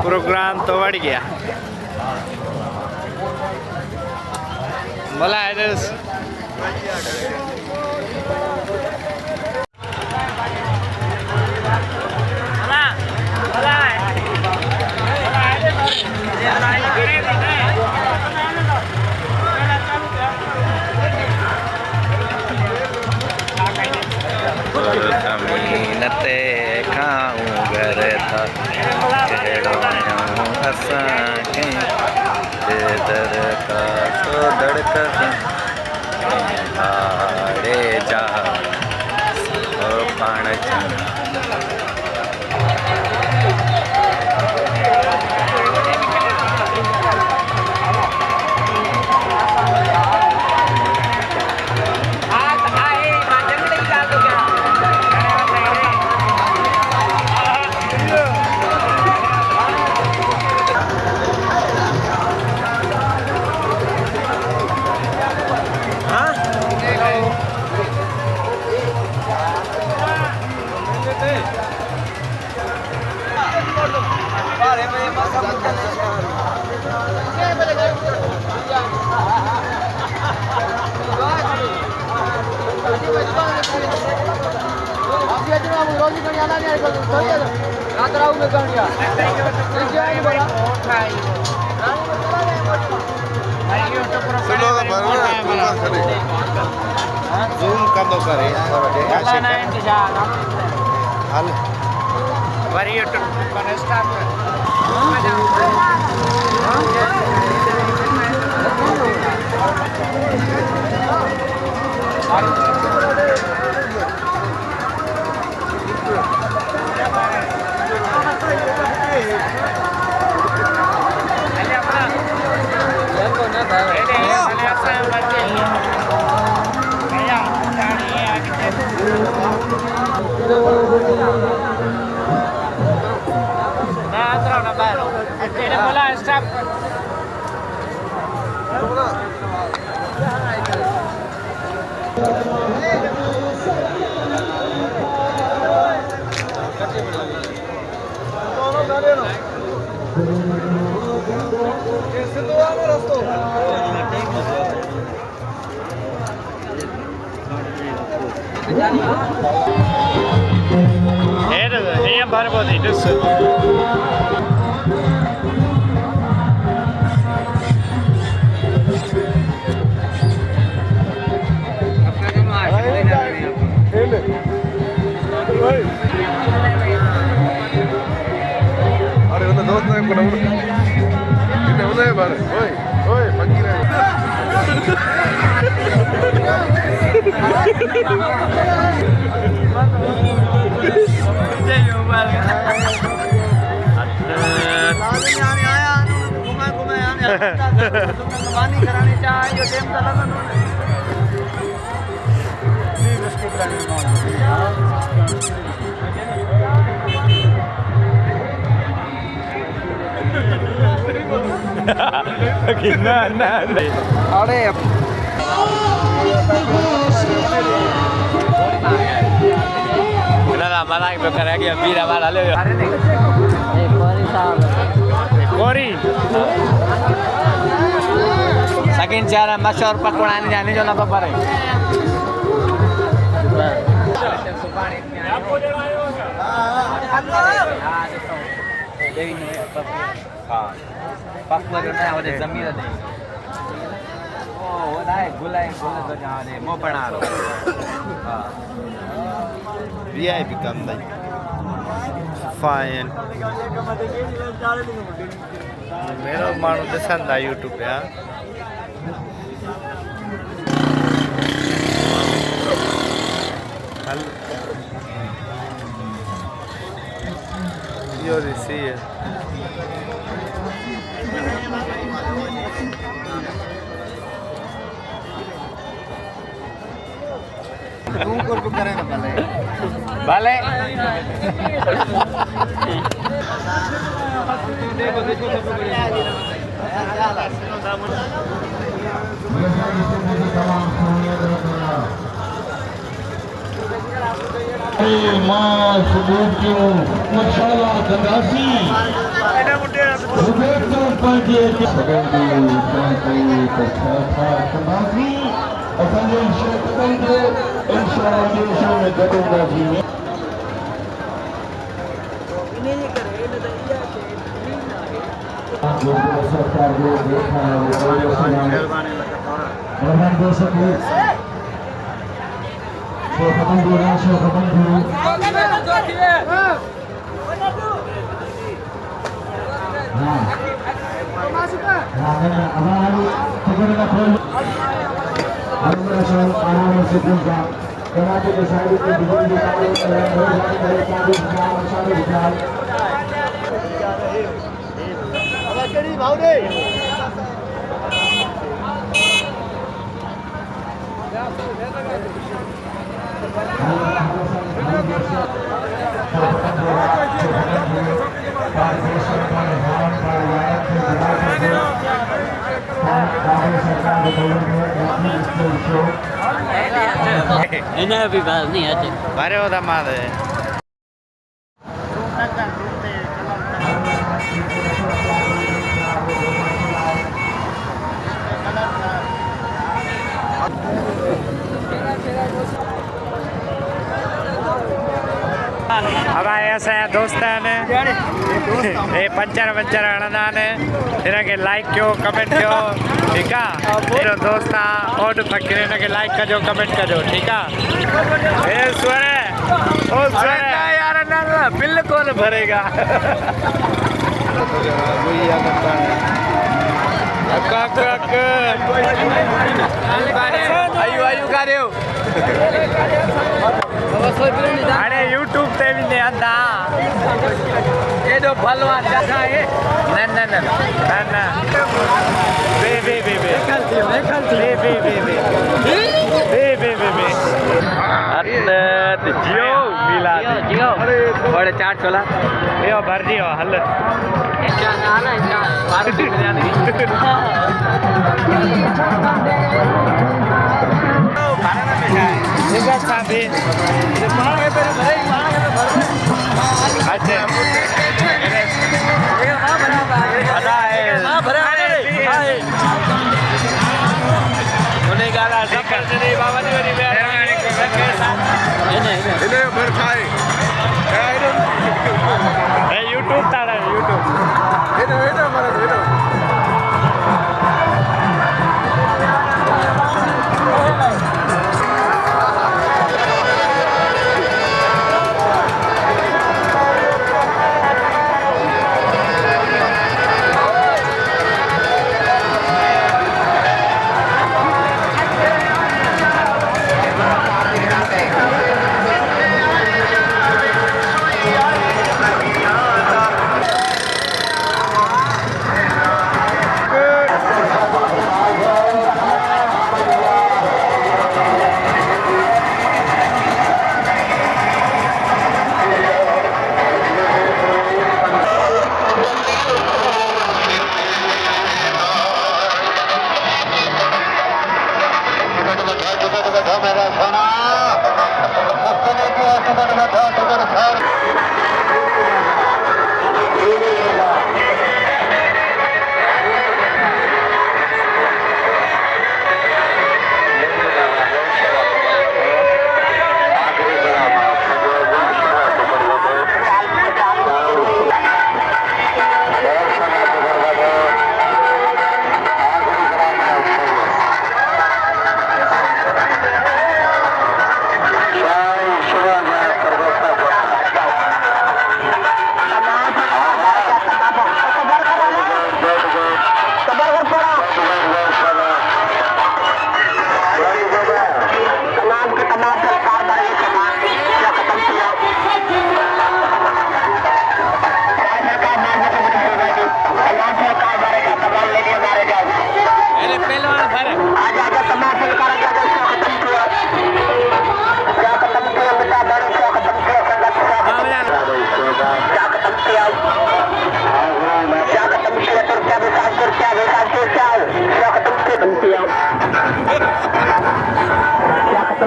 Programme तो बढ़ गया। बोला एड्रेस नते खाऊं घर था असांखे दर का तो धड़क हाड़े जा पाण Zoom kado kare hal vari YouTube पर start Ini baru buat itu. Ada untuk dosa yang pernah ini mana baru? Oi, pagi ni. Gimana? Ada ya. Udah lama lagi bukan lagi bira malah le. Kori. Saking cara masyhur pakulan ini jo na papare. Papua में आवाज़ ज़मीन नहीं। ओ वो ना है गुलाय तो जहाँ ने मो बना लो। हाँ। VIP कम नहीं। Fine. मेरा मानो देशन दा YouTube पे हाँ। हल। यो रिसी है। Balik. मां सुबह क्यों मशाला गंगासी सुबह तो पंजे सगंदी पंजे कथा गंगासी असांजे शहरनि जो इंशाअल्लाह देश में गंगासी में सरकार जो देखा है वो खत्म हो रहा है खत्म हो कर्नाटक के साइड पे भाव दे इन्हें भी बात नहीं आती बारे होता मारे अब आए असांजा दोस्त आहिनि हे पंचर हणंदा आहिनि हिनखे लाइक कयो कमेंट कयो ठीकु आहे हेॾो दोस्त आहे ओड फ़कीर हिनखे लाइक कजो कमेंट कजो ठीकु आहे हे स्वर ओ स्वर यार न बिल कोन भरेगा आयु कार्यो अरे यूट्यूब पे भी ले आता ये जो भलवान जैसा है न न न न न बे बे बे बे बे बे बे बे बे बे बे अरे जियो मिला जियो बड़े चार चला यो भर दियो हल क्या नाम है इसका बात बिरयानी यूट्यूब तारा यूट्यूब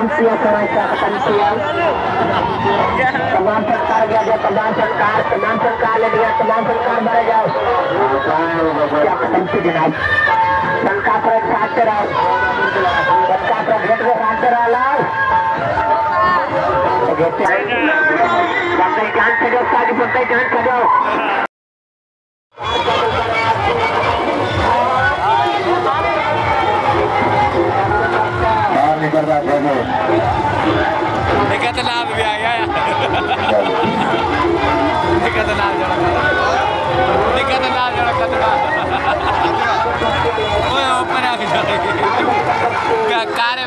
Siap, तमाम संस्कार गया जो तमाम संस्कार ले लिया तमाम संस्कार भरे जाओ क्या खत्म से दिनाई संस्कार पर एक साथ रहो संस्कार पर गेट के साथ रहो लाल गेट जान से जाओ साजी पड़ता है जान से जाओ निकल रहा है निकल लाभ भी आ गया निकल लाभ जड़ा खतरा ओए ऊपर आ गया कार्य